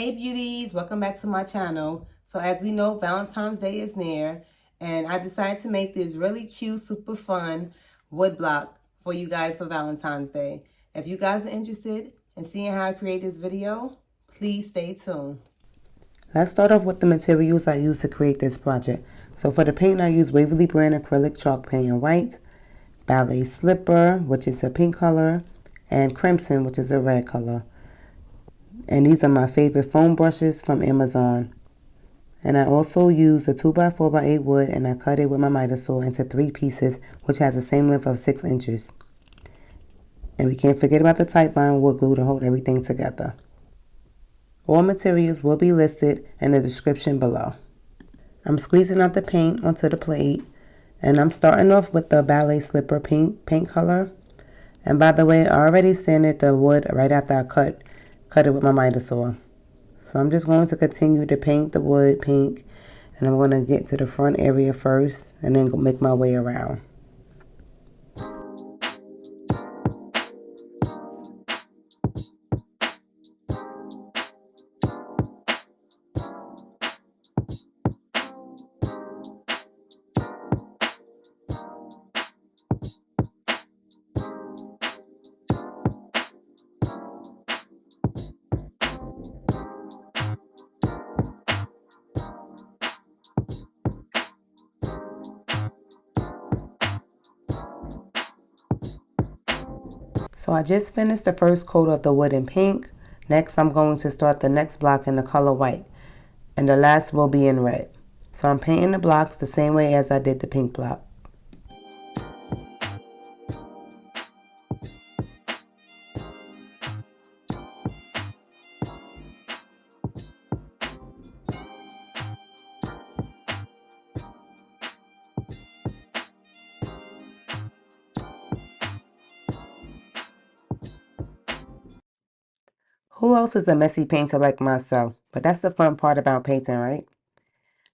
Hey beauties, welcome back to my channel. So as we know, Valentine's Day is near, and I decided to make this really cute, super fun wood block for you guys for Valentine's Day. If you guys are interested in seeing how I create this video, please stay tuned. Let's start off with the materials I used to create this project. So for the paint, I use Waverly brand acrylic chalk paint in white, ballet slipper, which is a pink color, and crimson, which is a red color. And these are my favorite foam brushes from Amazon. And I also use a 2x4x8 wood, and I cut it with my miter saw into 3 pieces, which has the same length of 6 inches. And we can't forget about the tight bond wood glue to hold everything together. All materials will be listed in the description below. I'm squeezing out the paint onto the plate, and I'm starting off with the ballet slipper pink paint color. And by the way, I already sanded the wood right after I cut it with my miter saw. So I'm just going to continue to paint the wood pink, and I'm going to get to the front area first and then make my way around. So I just finished the first coat of the wood in pink. Next, I'm going to start the next block in the color white, and the last will be in red. So I'm painting the blocks the same way as I did the pink block. Who else is a messy painter like myself? But that's the fun part about painting, right?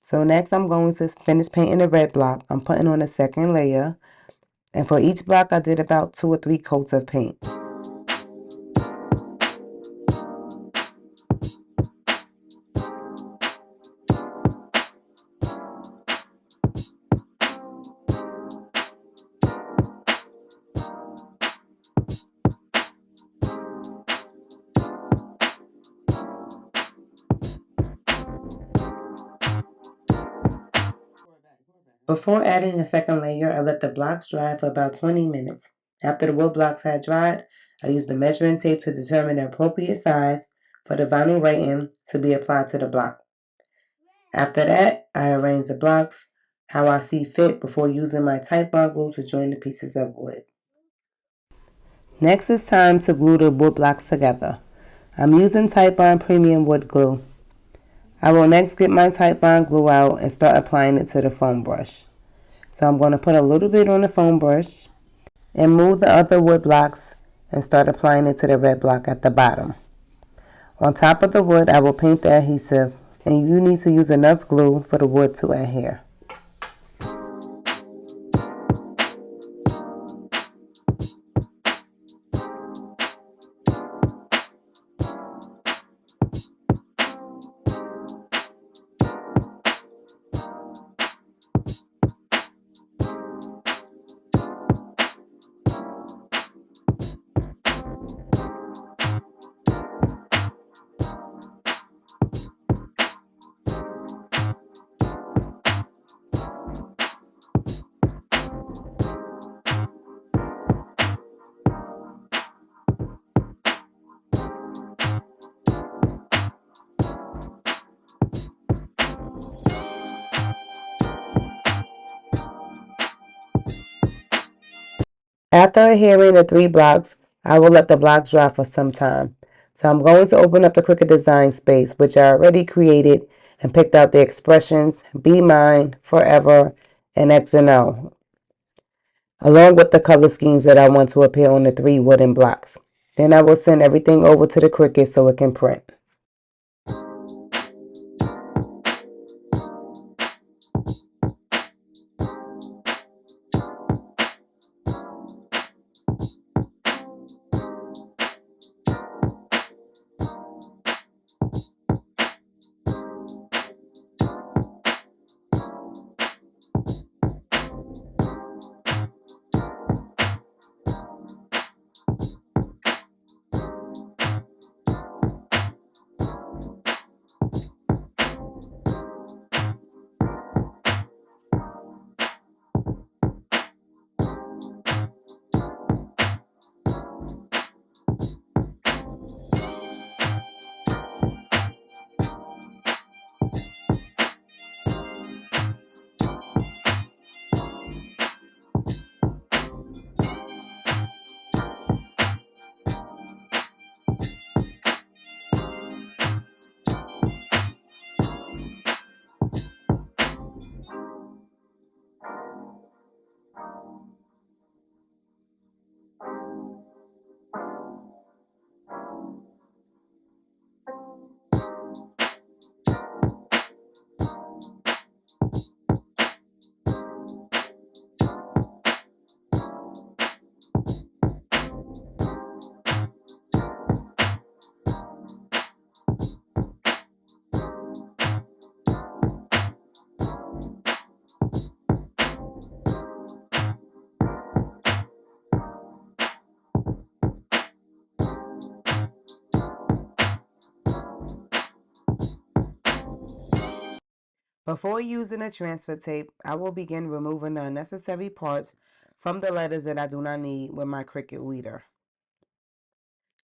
So next I'm going to finish painting the red block. I'm putting on a second layer. And for each block I did about 2 or 3 coats of paint. Before adding a second layer, I let the blocks dry for about 20 minutes. After the wood blocks had dried, I used the measuring tape to determine the appropriate size for the vinyl writing to be applied to the block. After that, I arranged the blocks how I see fit before using my tight bond glue to join the pieces of wood. Next it's time to glue the wood blocks together. I'm using Tight Bond Premium Wood Glue. I will next get my Tight Bond glue out and start applying it to the foam brush. So I'm going to put a little bit on the foam brush and move the other wood blocks and start applying it to the red block at the bottom. On top of the wood, I will paint the adhesive, and you need to use enough glue for the wood to adhere. After adhering the 3 blocks, I will let the blocks dry for some time. So I'm going to open up the Cricut design space, which I already created, and picked out the expressions Be Mine, Forever, and X and O, along with the color schemes that I want to appear on the 3 wooden blocks. Then I will send everything over to the Cricut so it can print. Before using the transfer tape, I will begin removing the unnecessary parts from the letters that I do not need with my Cricut weeder.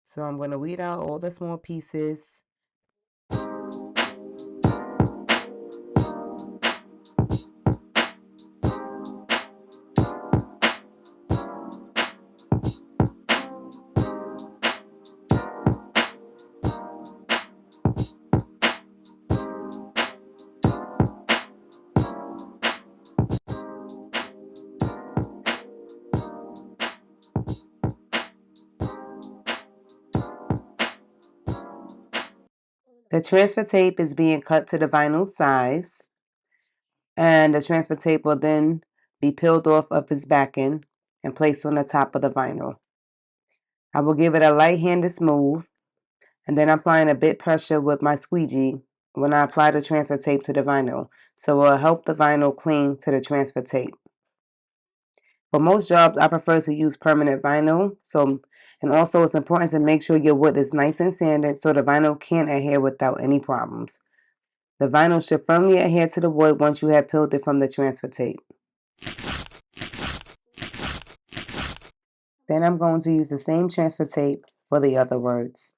So I'm going to weed out all the small pieces. The transfer tape is being cut to the vinyl size, and the transfer tape will then be peeled off of its backing and placed on the top of the vinyl. I will give it a light-handed smooth, and then applying a bit pressure with my squeegee when I apply the transfer tape to the vinyl, so it will help the vinyl cling to the transfer tape. For most jobs, I prefer to use permanent vinyl, and also it's important to make sure your wood is nice and sanded so the vinyl can adhere without any problems. The vinyl should firmly adhere to the wood once you have peeled it from the transfer tape. Then I'm going to use the same transfer tape for the other words.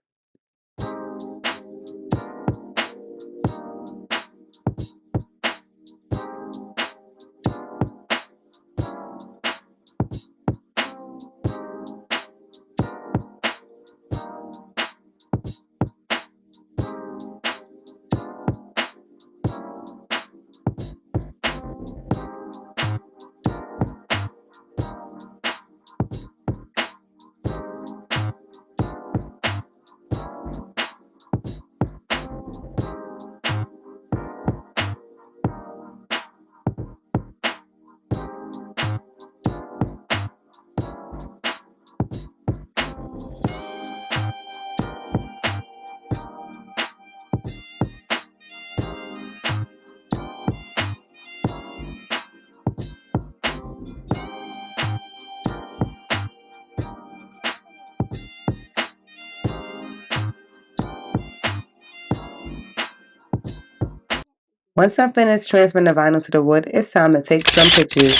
Once I'm finished transferring the vinyl to the wood, it's time to take some pictures.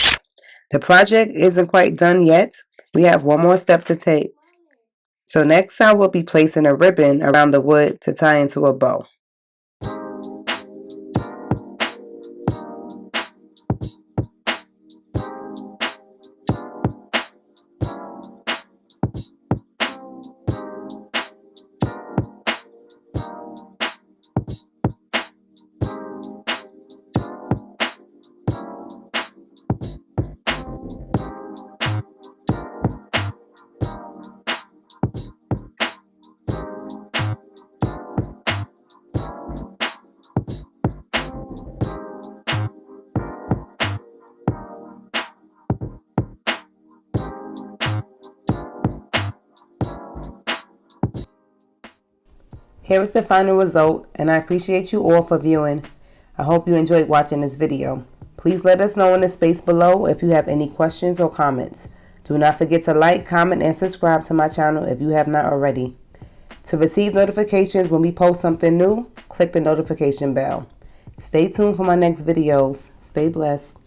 The project isn't quite done yet. We have one more step to take. So next I will be placing a ribbon around the wood to tie into a bow. Here is the final result, and I appreciate you all for viewing. I hope you enjoyed watching this video. Please let us know in the space below if you have any questions or comments. Do not forget to like, comment, and subscribe to my channel if you have not already. To receive notifications when we post something new, click the notification bell. Stay tuned for my next videos. Stay blessed.